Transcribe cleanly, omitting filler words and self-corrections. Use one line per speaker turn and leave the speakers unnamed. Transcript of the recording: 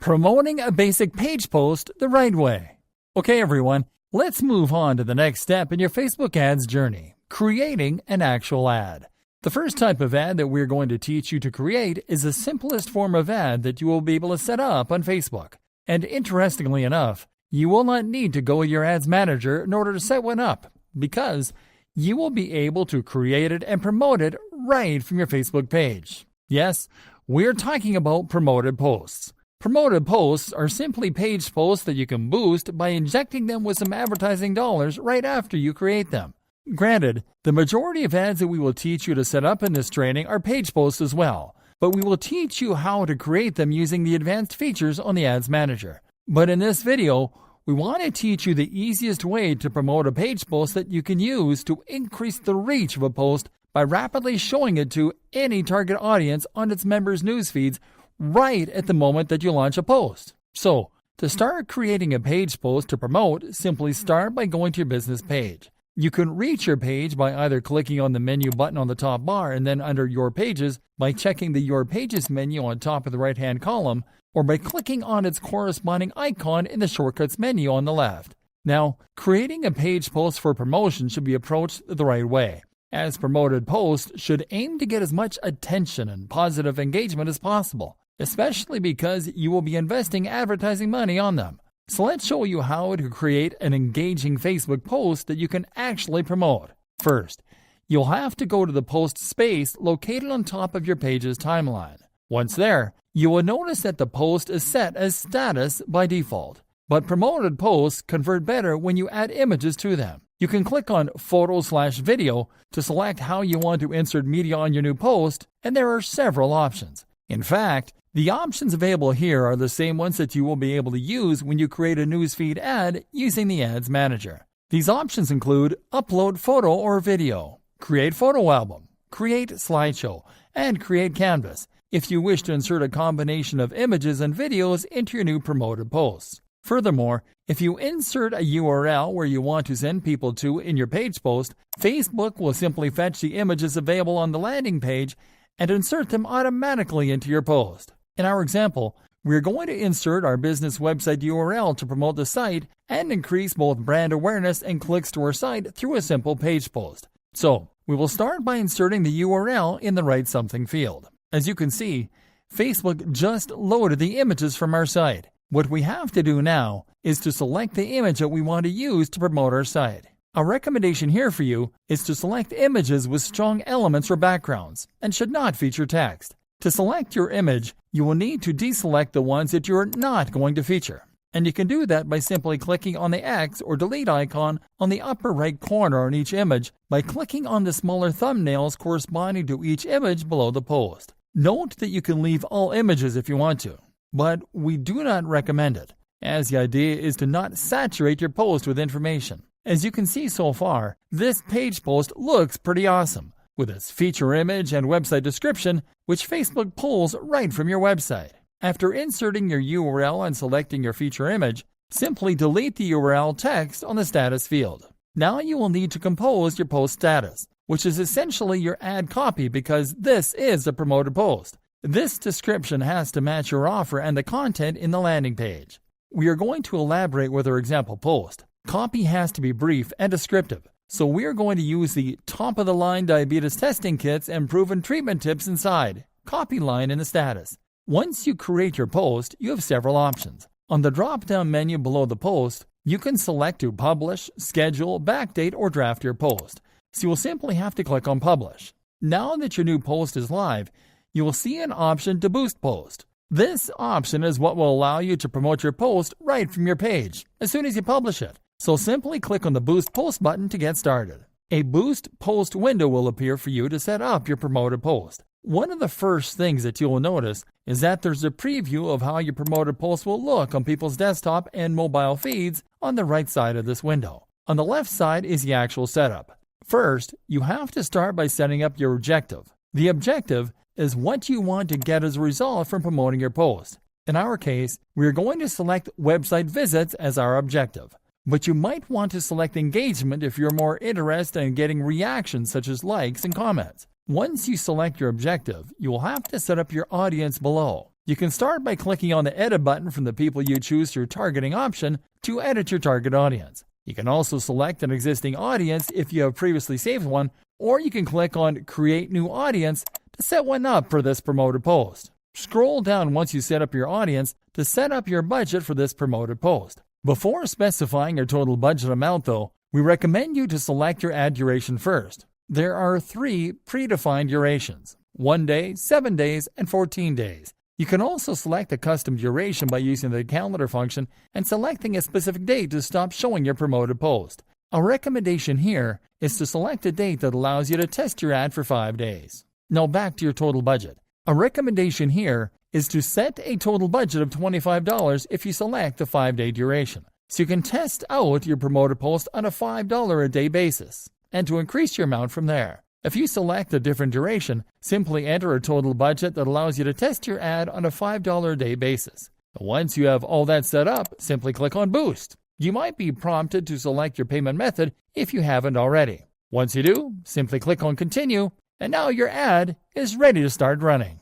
Promoting a basic page post the right way. Okay, everyone, let's move on to the next step in your Facebook ads journey, creating an actual ad. The first type of ad that we're going to teach you to create is the simplest form of ad that you will be able to set up on Facebook. And interestingly enough, you will not need to go to your ads manager in order to set one up, because you will be able to create it and promote it right from your Facebook page. Yes, we're talking about promoted posts. Promoted posts are simply page posts that you can boost by injecting them with some advertising dollars right after you create them. Granted, the majority of ads that we will teach you to set up in this training are page posts as well, but we will teach you how to create them using the advanced features on the Ads Manager. But in this video, we want to teach you the easiest way to promote a page post that you can use to increase the reach of a post by rapidly showing it to any target audience on its members' news feeds right at the moment that you launch a post. So, to start creating a page post to promote, simply start by going to your business page. You can reach your page by either clicking on the menu button on the top bar and then under Your Pages by checking the Your Pages menu on top of the right-hand column, or by clicking on its corresponding icon in the Shortcuts menu on the left. Now, creating a page post for promotion should be approached the right way, as promoted posts should aim to get as much attention and positive engagement as possible, especially because you will be investing advertising money on them. So let's show you how to create an engaging Facebook post that you can actually promote. First, you'll have to go to the post space located on top of your page's timeline. Once there, you will notice that the post is set as status by default. But promoted posts convert better when you add images to them. You can click on Photo/Video to select how you want to insert media on your new post, and there are several options. In fact, the options available here are the same ones that you will be able to use when you create a newsfeed ad using the Ads Manager. These options include Upload Photo or Video, Create Photo Album, Create Slideshow, and Create Canvas if you wish to insert a combination of images and videos into your new promoted posts. Furthermore, if you insert a URL where you want to send people to in your page post, Facebook will simply fetch the images available on the landing page and insert them automatically into your post. In our example, we're going to insert our business website URL to promote the site and increase both brand awareness and clicks to our site through a simple page post. So, we will start by inserting the URL in the Write Something field. As you can see, Facebook just loaded the images from our site. What we have to do now is to select the image that we want to use to promote our site. Our recommendation here for you is to select images with strong elements or backgrounds and should not feature text. To select your image, you will need to deselect the ones that you are not going to feature. And you can do that by simply clicking on the X or delete icon on the upper right corner on each image by clicking on the smaller thumbnails corresponding to each image below the post. Note that you can leave all images if you want to, but we do not recommend it, as the idea is to not saturate your post with information. As you can see so far, this page post looks pretty awesome, with its feature image and website description, which Facebook pulls right from your website. After inserting your URL and selecting your feature image, simply delete the URL text on the status field. Now you will need to compose your post status, which is essentially your ad copy because this is a promoted post. This description has to match your offer and the content in the landing page. We are going to elaborate with our example post. Copy has to be brief and descriptive, so we are going to use the top-of-the-line diabetes testing kits and proven treatment tips inside, copy line in the status. Once you create your post, you have several options. On the drop-down menu below the post, you can select to publish, schedule, backdate, or draft your post. So you will simply have to click on Publish. Now that your new post is live, you will see an option to boost post. This option is what will allow you to promote your post right from your page as soon as you publish it. So simply click on the Boost Post button to get started. A Boost Post window will appear for you to set up your promoted post. One of the first things that you will notice is that there's a preview of how your promoted post will look on people's desktop and mobile feeds on the right side of this window. On the left side is the actual setup. First, you have to start by setting up your objective. The objective is what you want to get as a result from promoting your post. In our case, we are going to select website visits as our objective. But you might want to select engagement if you're more interested in getting reactions such as likes and comments. Once you select your objective, you will have to set up your audience below. You can start by clicking on the edit button from the people you choose your targeting option to edit your target audience. You can also select an existing audience if you have previously saved one, or you can click on Create New Audience to set one up for this promoted post. Scroll down once you set up your audience to set up your budget for this promoted post. Before specifying your total budget amount though, we recommend you to select your ad duration first. There are 3 predefined durations: 1 day, 7 days, and 14 days. You can also select a custom duration by using the calendar function and selecting a specific date to stop showing your promoted post. Our recommendation here is to select a date that allows you to test your ad for 5 days. Now back to your total budget. A recommendation here is to set a total budget of $25 if you select the 5-day duration, so you can test out your promoted post on a $5 a day basis, and to increase your amount from there. If you select a different duration, simply enter a total budget that allows you to test your ad on a $5 a day basis. Once you have all that set up, simply click on Boost. You might be prompted to select your payment method if you haven't already. Once you do, simply click on Continue, and now your ad is ready to start running.